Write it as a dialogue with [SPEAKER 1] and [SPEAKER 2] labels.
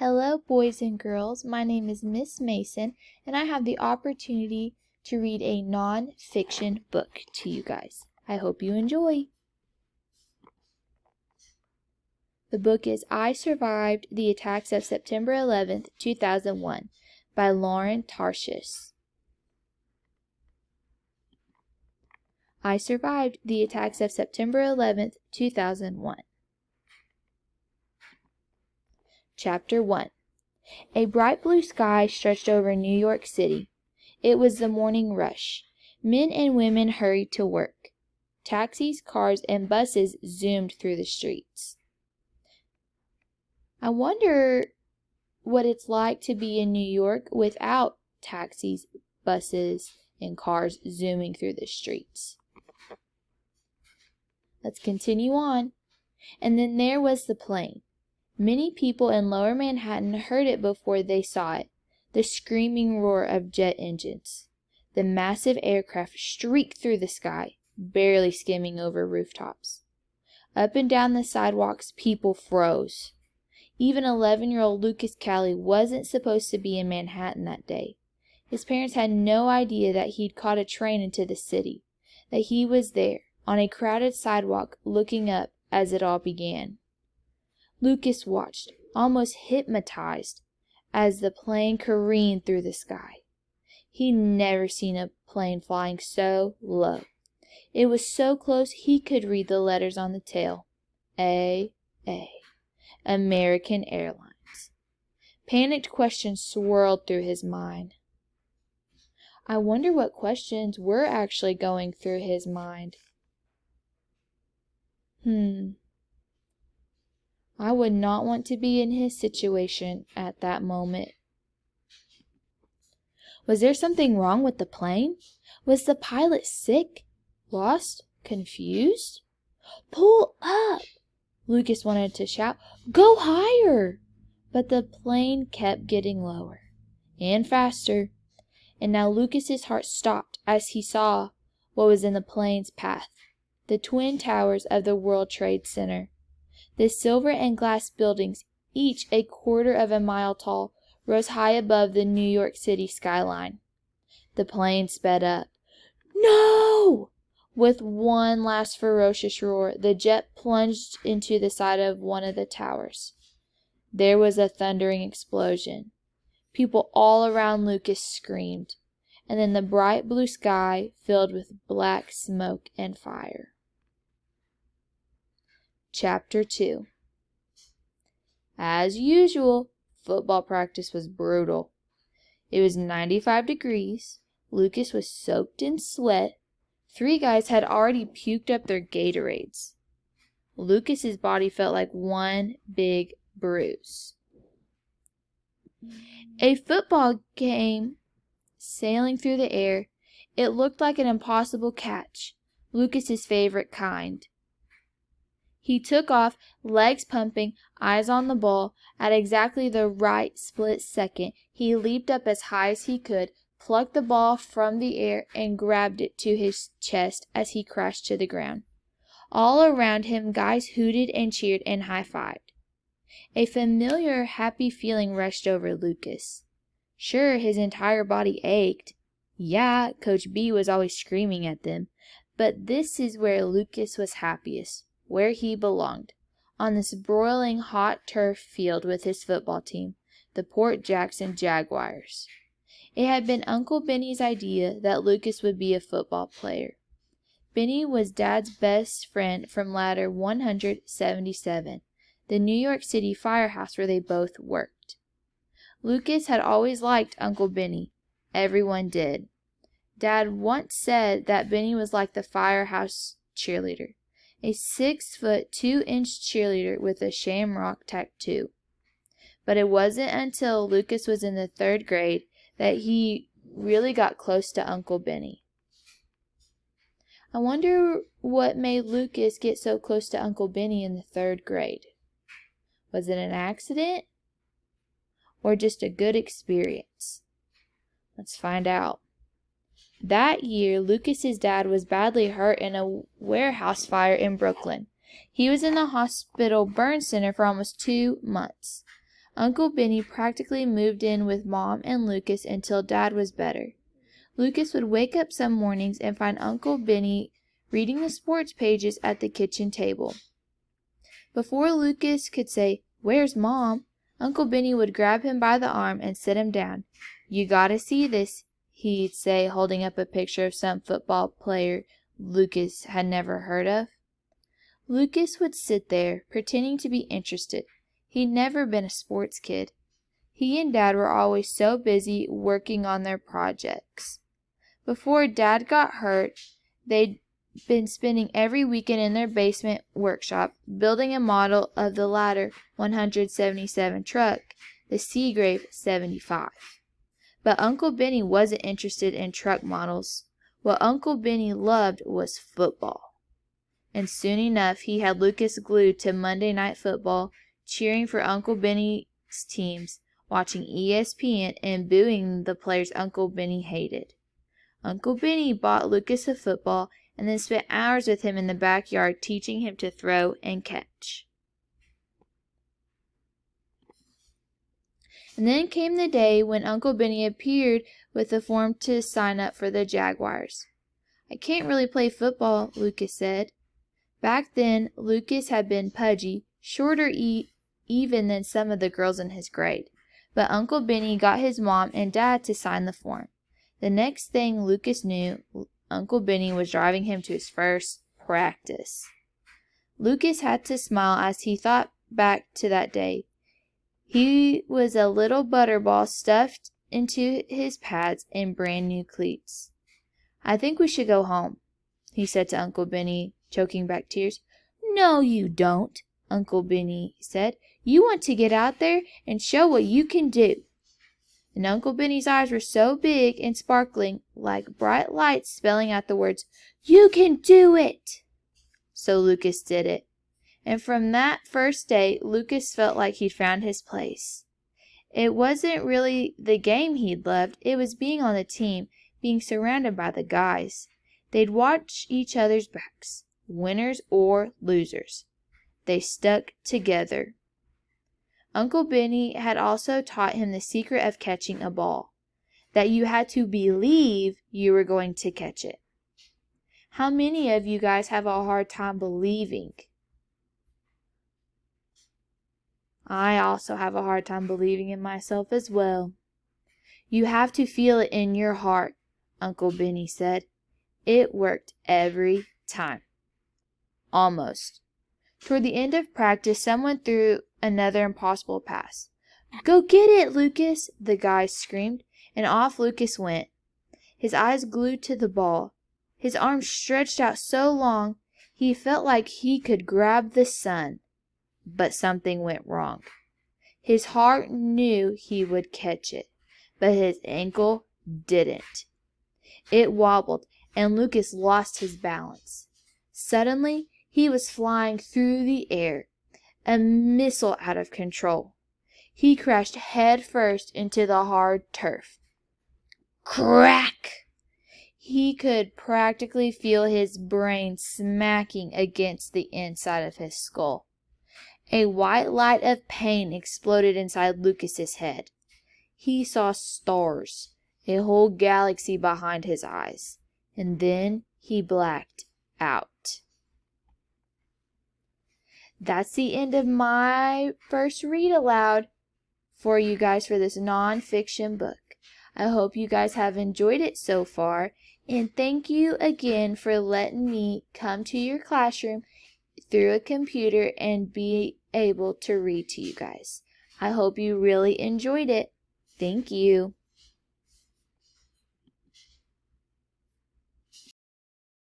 [SPEAKER 1] Hello, boys and girls. My name is Miss Mason, and I have the opportunity to read a non-fiction book to you guys. I hope you enjoy. The book is I Survived the Attacks of September 11th, 2001 by Lauren Tarshis. I Survived the Attacks of September 11th, 2001. Chapter 1. A bright blue sky stretched over New York City. It was the morning rush. Men and women hurried to work. Taxis, cars, and buses zoomed through the streets. I wonder what it's like to be in New York without taxis, buses, and cars zooming through the streets. Let's continue on. And then there was the plane. Many people in Lower Manhattan heard it before they saw it, the screaming roar of jet engines. The massive aircraft streaked through the sky, barely skimming over rooftops. Up and down the sidewalks, people froze. Even 11-year-old Lucas Calley wasn't supposed to be in Manhattan that day. His parents had no idea that he'd caught a train into the city, that he was there, on a crowded sidewalk, looking up as it all began. Lucas watched, almost hypnotized, as the plane careened through the sky. He'd never seen a plane flying so low. It was so close he could read the letters on the tail. A. American Airlines. Panicked questions swirled through his mind. I wonder what questions were actually going through his mind. I would not want to be in his situation at that moment. Was there something wrong with the plane? Was the pilot sick? Lost? Confused? Pull up! Lucas wanted to shout, Go higher! But the plane kept getting lower and faster. And now Lucas's heart stopped as he saw what was in the plane's path. The twin towers of the World Trade Center. The silver and glass buildings, each a quarter of a mile tall, rose high above the New York City skyline. The plane sped up. No! With one last ferocious roar, the jet plunged into the side of one of the towers. There was a thundering explosion. People all around Lucas screamed, and then the bright blue sky filled with black smoke and fire. Chapter 2. As usual, football practice was brutal. It was 95 degrees. Lucas was soaked in sweat. 3 guys had already puked up their Gatorades. Lucas's body felt like one big bruise. A football came sailing through the air. It looked like an impossible catch, Lucas's favorite kind. He took off, legs pumping, eyes on the ball. At exactly the right split second, he leaped up as high as he could, plucked the ball from the air, and grabbed it to his chest as he crashed to the ground. All around him, guys hooted and cheered and high-fived. A familiar, happy feeling rushed over Lucas. Sure, his entire body ached. Yeah, Coach B was always screaming at them. But this is where Lucas was happiest, where he belonged, on this broiling hot turf field with his football team, the Port Jackson Jaguars. It had been Uncle Benny's idea that Lucas would be a football player. Benny was Dad's best friend from ladder 177, the New York City firehouse where they both worked. Lucas had always liked Uncle Benny. Everyone did. Dad once said that Benny was like the firehouse cheerleader, a 6-foot 2-inch cheerleader with a shamrock tattoo. But it wasn't until Lucas was in the 3rd grade that he really got close to Uncle Benny. I wonder what made Lucas get so close to Uncle Benny in the 3rd grade. Was it an accident? Or just a good experience? Let's find out. That year, Lucas's dad was badly hurt in a warehouse fire in Brooklyn. He was in the hospital burn center for almost 2 months. Uncle Benny practically moved in with Mom and Lucas until Dad was better. Lucas would wake up some mornings and find Uncle Benny reading the sports pages at the kitchen table. Before Lucas could say, "Where's Mom?" Uncle Benny would grab him by the arm and sit him down. "You gotta see this," he'd say, holding up a picture of some football player Lucas had never heard of. Lucas would sit there, pretending to be interested. He'd never been a sports kid. He and Dad were always so busy working on their projects. Before Dad got hurt, they'd been spending every weekend in their basement workshop building a model of the latter 177 truck, the Seagrave 75. But Uncle Benny wasn't interested in truck models. What Uncle Benny loved was football. And soon enough he had Lucas glued to Monday Night Football, cheering for Uncle Benny's teams, watching ESPN, and booing the players Uncle Benny hated. Uncle Benny bought Lucas a football and then spent hours with him in the backyard teaching him to throw and catch. And then came the day when Uncle Benny appeared with a form to sign up for the Jaguars. "I can't really play football," Lucas said. Back then, Lucas had been pudgy, shorter even than some of the girls in his grade. But Uncle Benny got his Mom and Dad to sign the form. The next thing Lucas knew, Uncle Benny was driving him to his first practice. Lucas had to smile as he thought back to that day. He was a little butterball stuffed into his pads and brand new cleats. "I think we should go home," he said to Uncle Benny, choking back tears. "No, you don't," Uncle Benny said. "You want to get out there and show what you can do." And Uncle Benny's eyes were so big and sparkling, like bright lights spelling out the words, "You can do it!" So Lucas did it. And from that first day, Lucas felt like he'd found his place. It wasn't really the game he'd loved, it was being on the team, being surrounded by the guys. They'd watch each other's backs, winners or losers. They stuck together. Uncle Benny had also taught him the secret of catching a ball, that you had to believe you were going to catch it. How many of you guys have a hard time believing? I also have a hard time believing in myself as well. You have to feel it in your heart, Uncle Benny said. It worked every time. Almost. Toward the end of practice, someone threw another impossible pass. "Go get it, Lucas!" the guys screamed, and off Lucas went, his eyes glued to the ball, his arms stretched out so long he felt like he could grab the sun. But something went wrong. His heart knew he would catch it, but his ankle didn't. It wobbled, and Lucas lost his balance. Suddenly, he was flying through the air, a missile out of control. He crashed head first into the hard turf. Crack! He could practically feel his brain smacking against the inside of his skull. A white light of pain exploded inside Lucas's head. He saw stars, a whole galaxy behind his eyes, and then he blacked out. That's the end of my first read aloud for you guys for this nonfiction book. I hope you guys have enjoyed it so far, and thank you again for letting me come to your classroom through a computer and be able to read to you guys. I hope you really enjoyed it. Thank you.